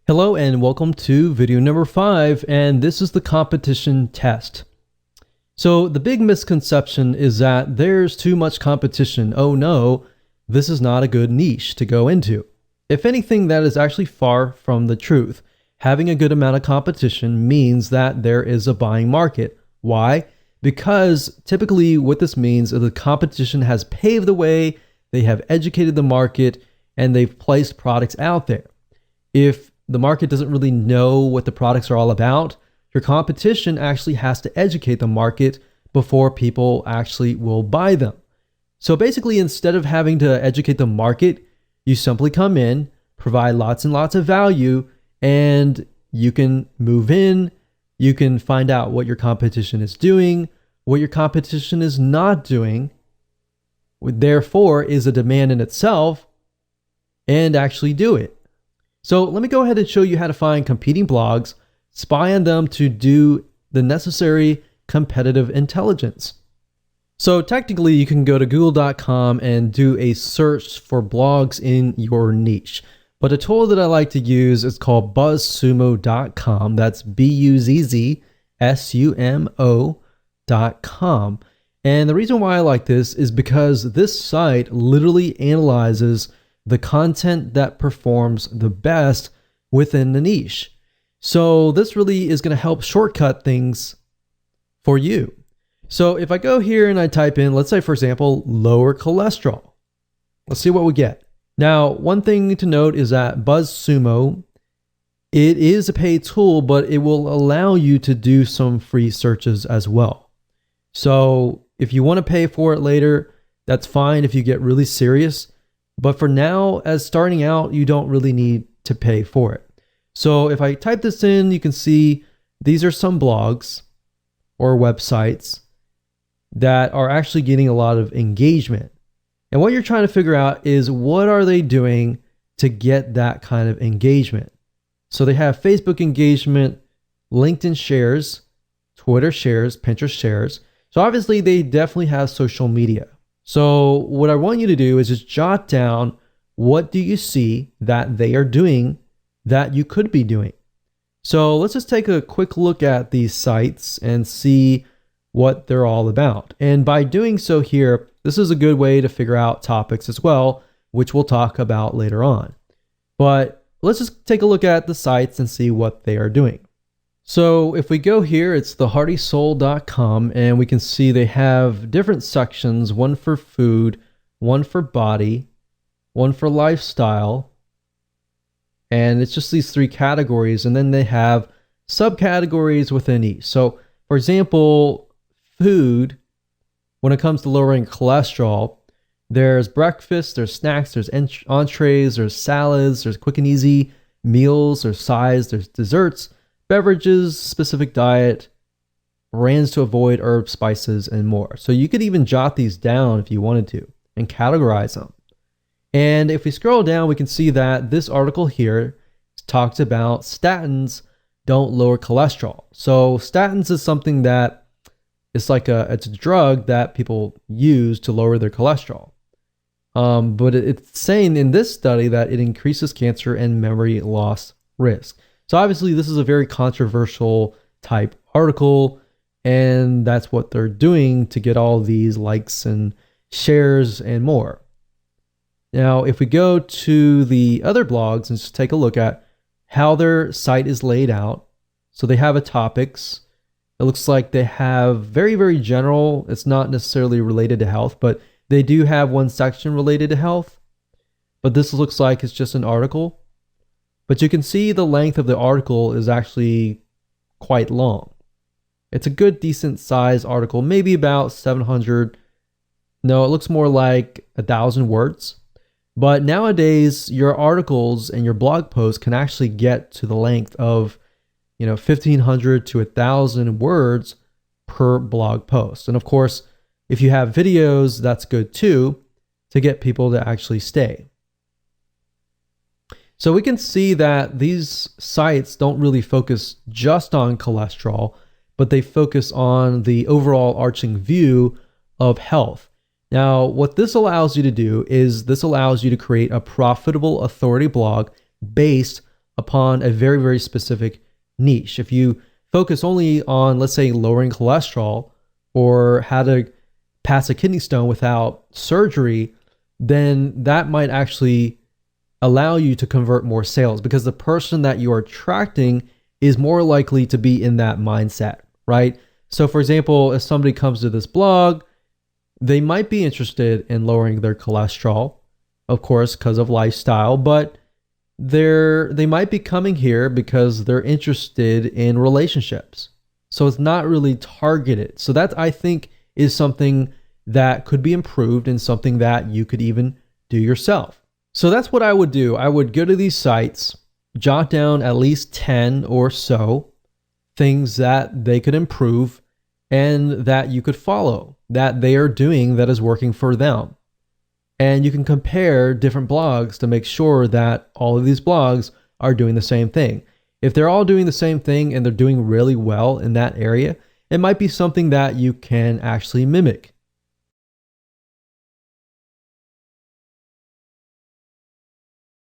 Hello and welcome to video number 5, and this is the competition test. So the big misconception is that there's too much competition. Oh no, this is not a good niche to go into. If anything, that is actually far from the truth. Having a good amount of competition means that there is a buying market. Why? Because typically what this means is the competition has paved the way, they have educated the market, and they've placed products out there. If the market doesn't really know what the products are all about, your competition actually has to educate the market before people actually will buy them. So basically, instead of having to educate the market, you simply come in, provide lots and lots of value, and you can move in, you can find out what your competition is doing, what your competition is not doing, therefore is a demand in itself, and actually do it. So let me go ahead and show you how to find competing blogs, spy on them to do the necessary competitive intelligence. So technically you can go to google.com and do a search for blogs in your niche. But a tool that I like to use is called buzzsumo.com. That's buzzsumo.com. And the reason why I like this is because this site literally analyzes the content that performs the best within the niche. So this really is going to help shortcut things for you. So if I go here and I type in, let's say for example, lower cholesterol, let's see what we get. Now, one thing to note is that BuzzSumo, it is a paid tool, but it will allow you to do some free searches as well. So if you want to pay for it later, that's fine if you get really serious. But for now, as starting out, you don't really need to pay for it. So if I type this in, you can see these are some blogs or websites that are actually getting a lot of engagement. And what you're trying to figure out is what are they doing to get that kind of engagement? So they have Facebook engagement, LinkedIn shares, Twitter shares, Pinterest shares. So obviously they definitely have social media. So what I want you to do is just jot down what do you see that they are doing that you could be doing. So let's just take a quick look at these sites and see what they're all about. And by doing so here, this is a good way to figure out topics as well, which we'll talk about later on. But let's just take a look at the sites and see what they are doing. So if we go here, it's theheartysoul.com, and we can see they have different sections, one for food, one for body, one for lifestyle, and it's just these 3 categories, and then they have subcategories within each. So for example, food, when it comes to lowering cholesterol, there's breakfast, there's snacks, there's entrees, there's salads, there's quick and easy meals, there's sides, there's desserts, beverages, specific diet, brands to avoid, herbs, spices, and more. So you could even jot these down if you wanted to and categorize them. And if we scroll down, we can see that this article here talks about statins don't lower cholesterol. So statins is something that it's a drug that people use to lower their cholesterol. But it's saying in this study that it increases cancer and memory loss risk. So obviously this is a very controversial type article, and that's what they're doing to get all these likes and shares and more. Now, if we go to the other blogs and just take a look at how their site is laid out. So they have a topics. It looks like they have very, very general. It's not necessarily related to health, but they do have one section related to health. But this looks like it's just an article. But you can see the length of the article is actually quite long. It's a good, decent size article, maybe about 700. No, it looks more like 1,000 words. But nowadays, your articles and your blog posts can actually get to the length of, 1,500 to 1,000 words per blog post. And of course, if you have videos, that's good too, to get people to actually stay. So we can see that these sites don't really focus just on cholesterol, but they focus on the overall arching view of health. Now, what this allows you to do is this allows you to create a profitable authority blog based upon a very, very specific niche. If you focus only on, let's say, lowering cholesterol or how to pass a kidney stone without surgery, then that might actually allow you to convert more sales because the person that you are attracting is more likely to be in that mindset, right? So for example, if somebody comes to this blog, they might be interested in lowering their cholesterol, of course, because of lifestyle, but they might be coming here because they're interested in relationships. So it's not really targeted. So that, I think, is something that could be improved and something that you could even do yourself. So that's what I would do. I would go to these sites, jot down at least 10 or so things that they could improve and that you could follow, that they are doing that is working for them. And you can compare different blogs to make sure that all of these blogs are doing the same thing. If they're all doing the same thing and they're doing really well in that area, it might be something that you can actually mimic.